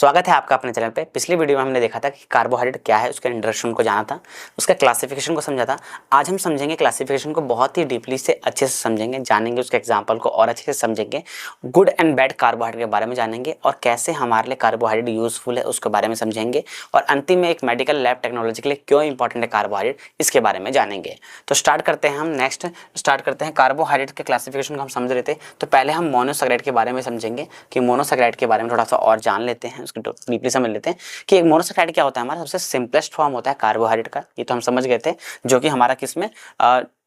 स्वागत है आपका अपने चैनल पे। पिछली वीडियो में हमने देखा था कि कार्बोहाइड्रेट क्या है, उसके इंट्रोडक्शन को जाना था, उसका क्लासिफिकेशन को समझा था। आज हम समझेंगे क्लासिफिकेशन को बहुत ही डीपली से अच्छे से समझेंगे, जानेंगे उसके एग्जांपल को और अच्छे से समझेंगे, गुड एंड बैड कार्बोहाइड्रेट के बारे में जानेंगे और कैसे हमारे लिए कार्बोहाइड्रेट यूजफुल है उसके बारे में समझेंगे और अंतिम में एक मेडिकल लैब टेक्नोलॉजी के लिए क्यों इंपॉर्टेंट है कार्बोहाइड्रेट, इसके बारे में जानेंगे। तो स्टार्ट करते हैं हम। नेक्स्ट स्टार्ट करते हैं कार्बोहाइड्रेट के क्लासिफिकेशन को हम समझ रहे थे, तो पहले हम मोनोसैकेराइड के बारे में समझेंगे कि मोनोसैकेराइड के बारे में थोड़ा सा और जान लेते हैं, उसको डीपली समझ लेते हैं कि एक मोनोसैकेराइड क्या होता है। हमारा सबसे सिंपलेस्ट फॉर्म होता है कार्बोहाइड्रेट का, ये तो हम समझ गए थे, जो कि हमारा किसमें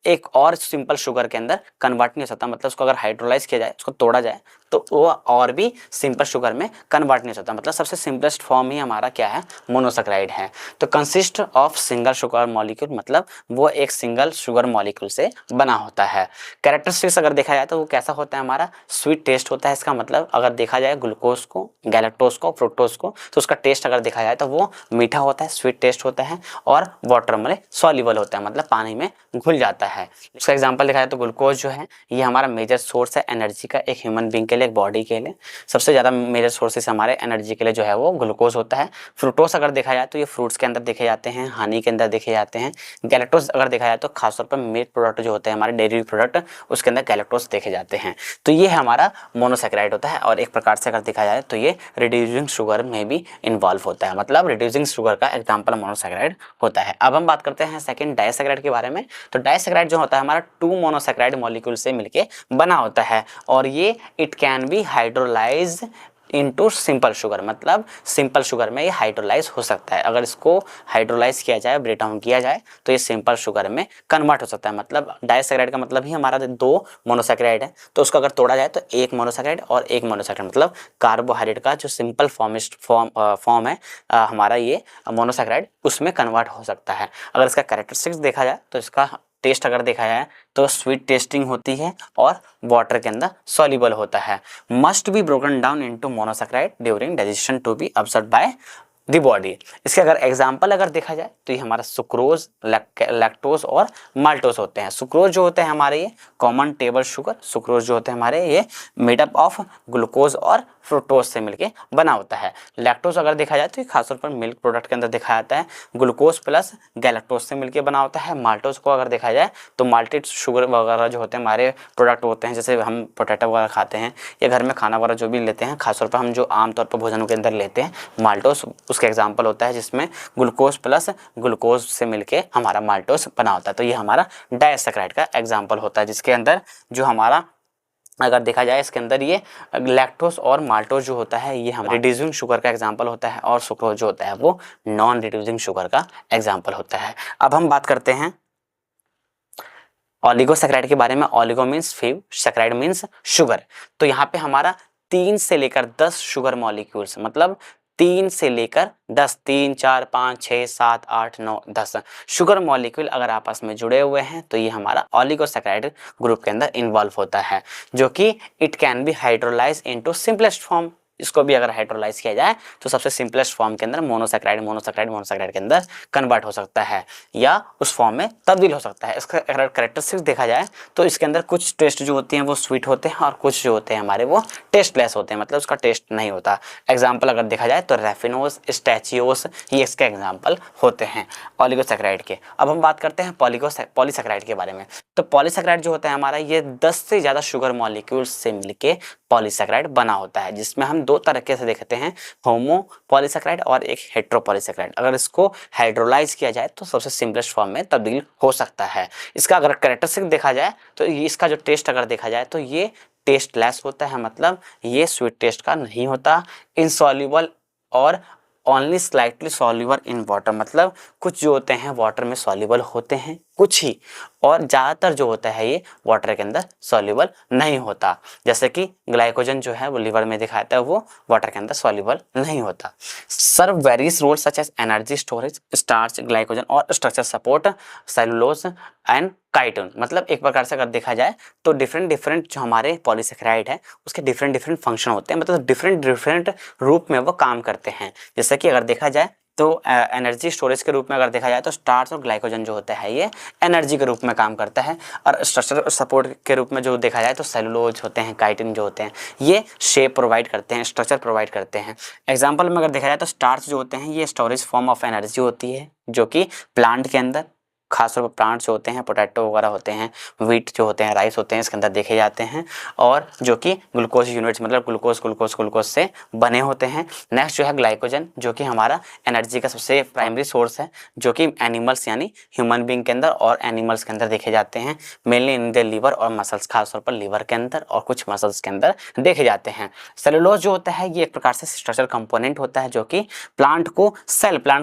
एक और सिंपल शुगर के अंदर कन्वर्ट नहीं हो सकता। मतलब उसको अगर हाइड्रोलाइज किया जाए, उसको तोड़ा जाए, तो वो और भी सिंपल शुगर में कन्वर्ट नहीं हो सकता। मतलब सबसे सिंपलेस्ट फॉर्म ही हमारा क्या है, मोनोसैकेराइड है। तो consist of single sugar molecule, मतलब वो एक सिंगल शुगर मॉलिक्यूल से बना होता है। कैरेक्टरिस्टिक्स अगर देखा जाए तो वो कैसा होता है, हमारा स्वीट टेस्ट होता है। इसका मतलब अगर देखा जाए ग्लूकोज को, गैलेक्टोज को, फ्रुक्टोज को, तो उसका टेस्ट अगर देखा जाए तो वो मीठा होता है, स्वीट टेस्ट होता है और वाटर में सॉल्युबल होता है, मतलब पानी में घुल जाता है। इसका एग्जांपल देखा जाए तो ग्लूकोज जो है ये हमारा मेजर सोर्स है एनर्जी का, एक ह्यूमन बीइंग के लिए, एक बॉडी के लिए सबसे ज़्यादा मेजर सोर्सेस हमारे एनर्जी के लिए जो है वो ग्लूकोज होता है। फ्रुक्टोज अगर देखा जाए तो ये फ्रूट्स के अंदर देखे जाते हैं, हनी के अंदर देखे जाते हैं। गैलेक्टोज अगर देखा जाए तो खासतौर पर मिल्क प्रोडक्ट जो होते हैं हमारे डेयरी प्रोडक्ट, उसके अंदर गैलेक्टोज देखे जाते हैं। तो ये हमारा मोनोसैकेराइड होता है और एक प्रकार से अगर देखा जाए तो ये रिड्यूसिंग शुगर में भी इन्वॉल्व होता है, मतलब रिड्यूसिंग शुगर का एग्जाम्पल मोनोसैकेराइड होता है। अब हम बात करते हैं सेकंड डाइसैकेराइड के बारे में। तो डाइसैकेराइड जो होता है हमारा 2 मोनोसैकेराइड मॉलिक्यूल से मिलके बना होता है और ये it can be hydrolyse into simple sugar, मतलब सिंपल शुगर में ये हाइड्रोलाइज हो सकता है। अगर इसको हाइड्रोलाइज किया जाए, ब्रेक डाउन किया जाए, तो ये सिंपल शुगर में कन्वर्ट हो सकता है। मतलब डाइसैकेराइड का मतलब ही हमारा 2 मोनोसैकेराइड है, तो उसको अगर तोड़ा जाए तो एक मोनोसैकेराइड और एक मोनोसैकेराइड, मतलब कार्बोहाइड्रेट का जो सिंपल फॉर्म है हमारा ये मोनोसैकेराइड, उसमें कन्वर्ट हो सकता है। अगर इसका कैरेक्टरिस्टिक्स देखा जाए तो इसका टेस्ट अगर देखा जाए तो स्वीट टेस्टिंग होती है और वाटर के अंदर सॉल्युबल होता है। Must be broken down into monosaccharide during digestion to be absorbed by the body. इसके अगर एग्जाम्पल अगर देखा जाए तो ये हमारा सुक्रोज, लैक्टोज और माल्टोज होते हैं। सुक्रोज जो होते हैं हमारे ये कॉमन टेबल शुगर, सुक्रोज जो होते हैं हमारे ये मेड अप ऑफ ग्लूकोज और फ्रुक्टोज से मिलके बना होता है। लैक्टोज अगर देखा जाए तो ये खासतौर पर मिल्क प्रोडक्ट के अंदर देखा जाता है, ग्लूकोज प्लस गैलेक्टोज से मिलके बना होता है। माल्टोज को अगर देखा जाए तो माल्टेड शुगर वगैरह जो होते हैं हमारे प्रोडक्ट होते हैं, जैसे हम पोटैटो वगैरह खाते हैं या घर में खाना वगैरह जो भी लेते हैं, खासतौर पर हम जो आमतौर पर भोजनों के अंदर लेते हैं, माल्टोज उसका एग्जाम्पल होता है, जिसमें ग्लूकोज प्लस ग्लूकोज से मिलके हमारा माल्टोज बना होता है। तो ये हमारा डाइसैकेराइड का एग्जाम्पल होता है, जिसके अंदर जो हमारा अगर देखा जाए इसके अंदर ये लैक्टोज और माल्टोज जो होता है ये हमारा रिड्यूसिंग शुगर का एग्जांपल होता है और सुक्रोज जो होता है वो नॉन रिड्यूसिंग शुगर का एग्जांपल होता है। अब हम बात करते हैं ऑलिगोसैकेराइड के बारे में। Oligo means few, saccharide means sugar. तो यहाँ पे हमारा 3 से लेकर 10 शुगर मॉलिक्यूल्स, मतलब 3 से लेकर 10, 3, 4, 5, 6, 7, 8, 9, 10 शुगर मॉलिक्यूल अगर आपस में जुड़े हुए हैं तो ये हमारा ऑलिगोसैकेराइड ग्रुप के अंदर इन्वॉल्व होता है, जो कि it can be hydrolyse into simplest form. इसको भी अगर हाइड्रोलाइज किया जाए तो सबसे सिंपलेस्ट फॉर्म के अंदर मोनोसैकेराइड के अंदर कन्वर्ट हो सकता है या उस फॉर्म में तब्दील हो सकता है। इसका अगर कैरेक्टरिस्टिक्स देखा जाए तो इसके अंदर कुछ टेस्ट जो होती हैं वो स्वीट होते हैं और कुछ जो होते हैं हमारे वो टेस्टलेस होते हैं, मतलब उसका टेस्ट नहीं होता। एग्जाम्पल अगर देखा जाए तो रेफिनोज, स्टैचियोस, ये इसके एग्जाम्पल होते हैं ऑलिगोसैकेराइड के। अब हम बात करते हैं पॉलीसैकेराइड के बारे में। तो पॉलीसैकेराइड जो होता है हमारा ये 10 से ज़्यादा शुगर मॉलिक्यूल्स से मिलके पॉलीसैकेराइड बना होता है, जिसमें हम 2 तरीके से देखते हैं, होमो पॉलीसैकेराइड और एक हेटेरो पॉलीसैकेराइड। अगर इसको हाइड्रोलाइज किया जाए तो सबसे सिंपलेस्ट फॉर्म में तब्दील हो सकता है। इसका अगर कैरेक्टरिस्टिक देखा जाए तो इसका जो टेस्ट अगर देखा जाए तो ये टेस्टलेस होता है, मतलब ये स्वीट टेस्ट का नहीं होता, इनसॉल्युबल और only slightly soluble in water, मतलब कुछ जो होते हैं वाटर में सॉल्युबल होते हैं कुछ ही, और ज़्यादातर जो होता है ये वाटर के अंदर सॉल्युबल नहीं होता। जैसे कि ग्लाइकोजन जो है वो लिवर में दिखाता है, वो वाटर के अंदर सॉल्युबल नहीं होता। Serve various role such as energy storage, starch, glycogen और structure support, cellulose and chitin. मतलब एक प्रकार से अगर देखा जाए तो डिफरेंट जो हमारे पॉलीसैकेराइड है उसके डिफरेंट फंक्शन होते हैं, मतलब डिफरेंट रूप में वो काम करते हैं। जैसे कि अगर देखा जाए तो एनर्जी स्टोरेज के रूप में अगर देखा जाए तो स्टार्च और ग्लाइकोजन जो होता है ये एनर्जी के रूप में काम करता है। और स्ट्रक्चर सपोर्ट के रूप में जो देखा जाए तो सेलुलोज होते हैं, काइटिन जो होते हैं ये शेप प्रोवाइड करते हैं, स्ट्रक्चर प्रोवाइड करते हैं। एग्जाम्पल में अगर देखा जाए तो स्टार्च जो होते हैं ये स्टोरेज फॉर्म ऑफ एनर्जी होती है जो कि प्लांट के अंदर, खासतौर पर प्लांट्स होते हैं, पोटैटो वगैरह होते हैं, व्हीट जो होते हैं, राइस होते हैं, इसके अंदर देखे जाते हैं और जो कि ग्लूकोज यूनिट्स मतलब ग्लूकोज से बने होते हैं। नेक्स्ट जो है ग्लाइकोजन जो कि हमारा एनर्जी का सबसे प्राइमरी सोर्स है जो कि एनिमल्स यानी ह्यूमन बींग के अंदर और एनिमल्स के अंदर देखे जाते हैं, मेनली इन द लीवर और मसल्स, खासतौर पर लीवर के अंदर और कुछ मसल्स के अंदर देखे जाते हैं। सेलुलोज जो होता है ये एक प्रकार से स्ट्रक्चर कंपोनेंट होता है जो कि प्लांट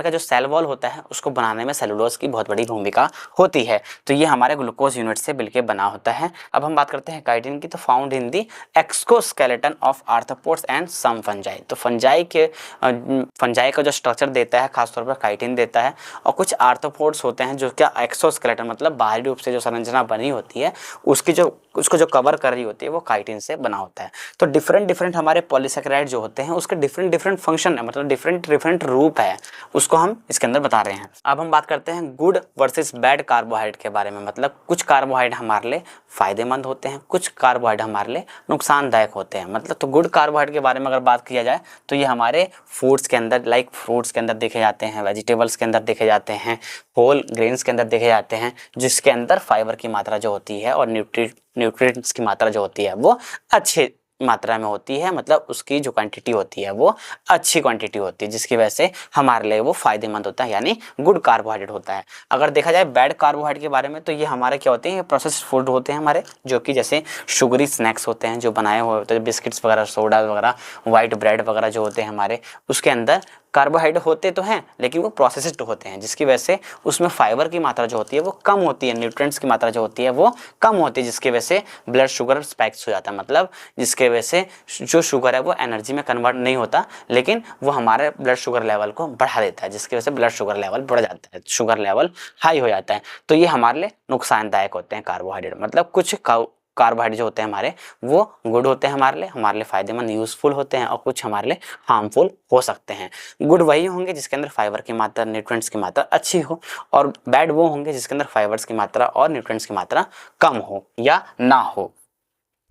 का जो सेल वॉल होता है उसको बनाने में सेलुलोज की बहुत बड़ी भूमिका होती है। तो ये हमारे ग्लूकोज यूनिट से मिलकर बना होता है। अब हम बात करते हैं काइटिन की, तो found in the exoskeleton of arthropods and some fungi. तो फंजाई का जो स्ट्रक्चर देता है खासतौर पर काइटिन देता है, और कुछ आर्थ्रोपोड्स होते हैं जो क्या एक्सोस्केलेटन मतलब बाहरी रूप से जो संरचना बनी होती है उसको जो कवर कर रही होती है वो काइटिन से बना होता है। तो डिफरेंट हमारे पॉलीसेकेराइड जो होते हैं उसके डिफरेंट फंक्शन है, मतलब डिफरेंट रूप है, उसको हम इसके अंदर बता रहे हैं। अब हम बात करते हैं गुड वर्सेस बैड कार्बोहाइड्रेट के बारे में, मतलब कुछ कार्बोहाइड्रेट हमारे लिए फायदेमंद होते हैं, कुछ कार्बोहाइड्रेट हमारे लिए नुकसानदायक होते हैं। मतलब तो गुड कार्बोहाइड्रेट के बारे में अगर बात किया जाए तो ये हमारे फूड्स के अंदर, लाइक फ्रूट्स के अंदर देखे जाते हैं, वेजिटेबल्स के अंदर देखे जाते हैं, होल ग्रेन्स के अंदर देखे जाते हैं, जिसके अंदर फाइबर की मात्रा जो होती है और न्यूट्रिएंट्स की मात्रा जो होती है वो अच्छे मात्रा में होती है, मतलब उसकी जो क्वांटिटी होती है वो अच्छी क्वांटिटी होती है, जिसकी वजह से हमारे लिए वो फायदेमंद होता है, यानी गुड कार्बोहाइड्रेट होता है। अगर देखा जाए बैड कार्बोहाइड्रेट के बारे में तो ये हमारे क्या होते हैं, ये प्रोसेस्ड फूड होते हैं हमारे, जो कि जैसे शुगरी स्नैक्स होते हैं जो बनाए हुए होते हैं, बिस्किट्स वगैरह, सोडा वगैरह, वाइट ब्रेड वगैरह जो होते हैं हमारे, उसके अंदर कार्बोहाइड्रेट होते तो हैं लेकिन वो प्रोसेस्ड होते हैं, जिसकी वजह से उसमें फाइबर की मात्रा जो होती है वो कम होती है, न्यूट्रिएंट्स की मात्रा जो होती है वो कम होती है, जिसकी वजह से ब्लड शुगर स्पाइक्स हो जाता है, मतलब जिसके वजह से जो शुगर है वो एनर्जी में कन्वर्ट नहीं होता, लेकिन वो हमारे ब्लड शुगर लेवल को बढ़ा देता है, जिसकी वजह से ब्लड शुगर लेवल बढ़ जाता है, शुगर लेवल हाई हो जाता है। तो ये हमारे लिए नुकसानदायक होते हैं कार्बोहाइड्रेट, मतलब कुछ कार्बोहाइड्रेट जो होते हैं हमारे वो गुड होते हैं, हमारे लिए फायदेमंद यूजफुल होते हैं, और कुछ हमारे लिए हार्मफुल हो सकते हैं। गुड वही होंगे जिसके अंदर फाइबर की मात्रा, न्यूट्रिएंट्स की मात्रा अच्छी हो, और बैड वो होंगे जिसके अंदर फाइबर्स की मात्रा और न्यूट्रिएंट्स की मात्रा कम हो या ना हो।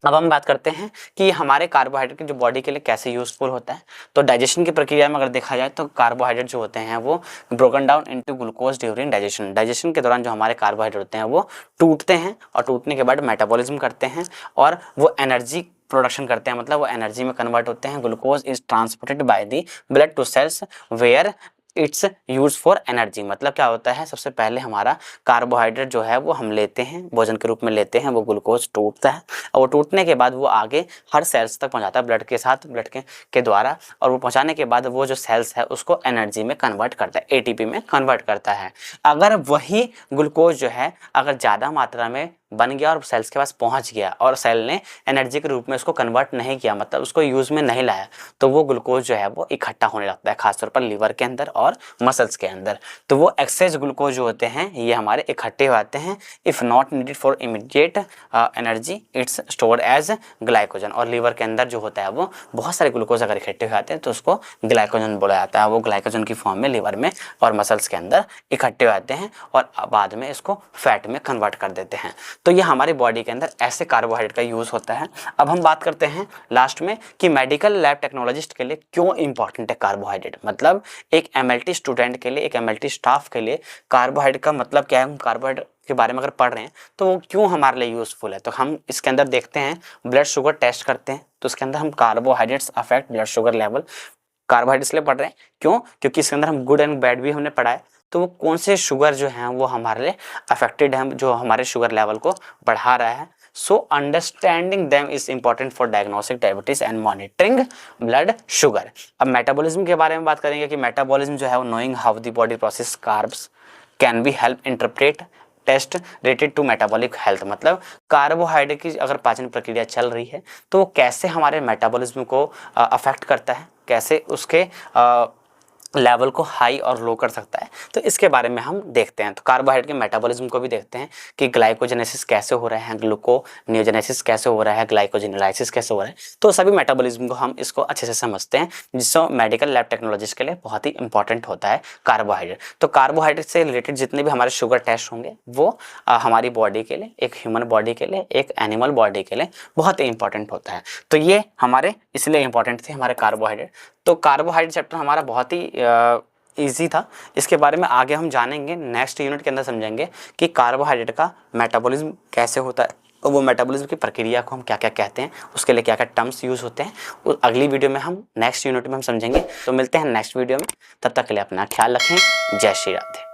अब हम बात करते हैं कि हमारे कार्बोहाइड्रेट जो बॉडी के लिए कैसे यूजफुल होता है। तो डाइजेशन की प्रक्रिया में अगर देखा जाए तो कार्बोहाइड्रेट जो होते हैं वो broken down into glucose during digestion. Digestion के दौरान जो हमारे कार्बोहाइड्रेट होते हैं वो टूटते हैं और टूटने के बाद मेटाबॉलिज्म करते हैं और वो एनर्जी प्रोडक्शन करते हैं, मतलब वो एनर्जी में कन्वर्ट होते हैं। Glucose is transported by the blood to cells where it's use for energy. मतलब क्या होता है, सबसे पहले हमारा कार्बोहाइड्रेट जो है वो हम लेते हैं, भोजन के रूप में लेते हैं, वो ग्लूकोज टूटता है और वो टूटने के बाद वो आगे हर सेल्स तक पहुंचाता है ब्लड के साथ, ब्लड के द्वारा, और वो पहुंचाने के बाद वो जो सेल्स है उसको एनर्जी में कन्वर्ट करता है, एटीपी में कन्वर्ट करता है। अगर वही ग्लूकोज जो है अगर ज़्यादा मात्रा में बन गया और सेल्स के पास पहुंच गया और सेल ने एनर्जी के रूप में उसको कन्वर्ट नहीं किया, मतलब उसको यूज़ में नहीं लाया, तो वो ग्लूकोज जो है वो इकट्ठा होने लगता है, खासतौर पर लीवर के अंदर और मसल्स के अंदर। तो वो एक्सेस ग्लूकोज जो होते हैं ये हमारे इकट्ठे हो जाते हैं। If not needed for immediate energy it's stored as glycogen. और लीवर के अंदर जो होता है वो बहुत सारे ग्लूकोज अगर इकट्ठे हो जाते हैं तो उसको ग्लाइकोजन बोला जाता है। वो ग्लाइकोजन की फॉर्म में लीवर में और मसल्स के अंदर इकट्ठे हो जाते हैं और बाद में इसको फैट में कन्वर्ट कर देते हैं। तो ये हमारी बॉडी के अंदर ऐसे कार्बोहाइड्रेट का यूज़ होता है। अब हम बात करते हैं लास्ट में कि मेडिकल लैब टेक्नोलॉजिस्ट के लिए क्यों इंपॉर्टेंट है कार्बोहाइड्रेट। मतलब एक एमएलटी स्टूडेंट के लिए, एक एमएलटी स्टाफ के लिए कार्बोहाइड्रेट का मतलब क्या है, हम कार्बोहाइड्रेट के बारे में अगर पढ़ रहे हैं तो वो क्यों हमारे लिए यूज़फुल है। तो हम इसके अंदर देखते हैं, ब्लड शुगर टेस्ट करते हैं, तो उसके अंदर हम carbohydrates affect blood sugar level, carbohydrates लिए पढ़ रहे हैं क्यों, क्योंकि इसके अंदर हम गुड एंड बैड भी हमने पढ़ा है। तो वो कौन से शुगर जो हैं वो हमारे लिए अफेक्टेड है, जो हमारे शुगर लेवल को बढ़ा रहा है। So understanding them is important for diagnostic diabetes and monitoring blood sugar. अब मेटाबॉलिज्म के बारे में बात करेंगे कि मेटाबॉलिज्म जो है वो knowing how the body process carbs can be help interpret test related to metabolic health. मतलब कार्बोहाइड्रेट की अगर पाचन प्रक्रिया चल रही है तो वो कैसे हमारे मेटाबॉलिज्म को अफेक्ट करता है, कैसे उसके लेवल को हाई और लो कर सकता है। तो इसके बारे में हम देखते हैं। तो कार्बोहाइड्रेट के मेटाबॉलिज्म को भी देखते हैं कि ग्लाइकोजेनेसिस कैसे हो रहा है, ग्लूकोनियोजेनेसिस कैसे हो रहा है, ग्लाइकोजेनेलाइसिस कैसे हो रहा है। तो सभी मेटाबॉलिज्म को हम इसको अच्छे से समझते हैं, जिससे मेडिकल लैब टेक्नोलॉजिस्ट के लिए बहुत ही इंपॉर्टेंट होता है कार्बोहाइड्रेट। तो कार्बोहाइड्रेट से रिलेटेड जितने भी हमारे शुगर टेस्ट होंगे वो हमारी बॉडी के लिए, एक ह्यूमन बॉडी के लिए, एक एनिमल बॉडी के लिए बहुत ही इंपॉर्टेंट होता है। तो ये हमारे इसलिए इंपॉर्टेंट थे हमारे कार्बोहाइड्रेट। तो कार्बोहाइड्रेट चैप्टर हमारा बहुत ही ईजी था। इसके बारे में आगे हम जानेंगे, नेक्स्ट यूनिट के अंदर समझेंगे कि कार्बोहाइड्रेट का मेटाबॉलिज्म कैसे होता है और वो मेटाबॉलिज्म की प्रक्रिया को हम क्या क्या कहते हैं, उसके लिए क्या क्या टर्म्स यूज़ होते हैं। और अगली वीडियो में हम नेक्स्ट यूनिट में हम समझेंगे। तो मिलते हैं नेक्स्ट वीडियो में, तब तक के लिए अपना ख्याल रखें। जय श्री राधे।